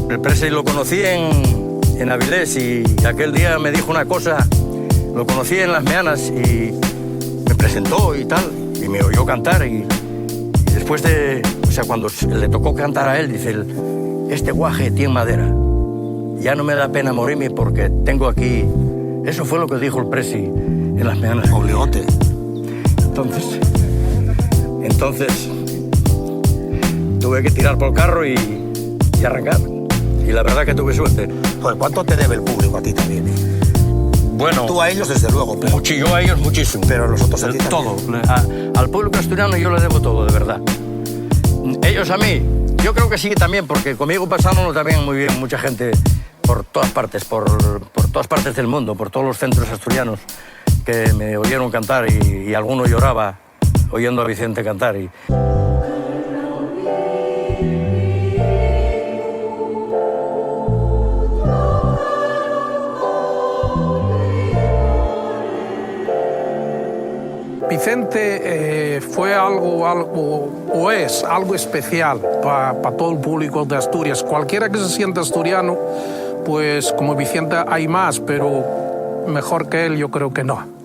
El Presley lo conocí en Avilés y aquel día me dijo una cosa, lo conocí en Las Meanas y me presentó y tal, y me oyó cantar y después de, o sea, cuando le tocó cantar a él, dice, este guaje tiene madera, ya no me da pena morirme porque tengo aquí, eso fue lo que dijo el Presley en Las Meanas. Obligote. Entonces tuve que tirar por el carro y arrancar. Y la verdad que tuve suerte. Joder, ¿cuánto te debe el público a ti también? Bueno, Tú a ellos desde luego, pero, yo a ellos muchísimo. pero los otros a ti Todo. también. Al público asturiano yo le debo todo, de verdad. Ellos a mí, yo creo que sí también, porque conmigo pasaron también muy bien mucha gente por todas partes, por todas partes del mundo, por todos los centros asturianos que me oyeron cantar y alguno lloraba oyendo a Vicente cantar. Vicente fue o es algo especial para todo el público de Asturias. Cualquiera que se sienta asturiano, pues como Vicente hay más, pero mejor que él yo creo que no.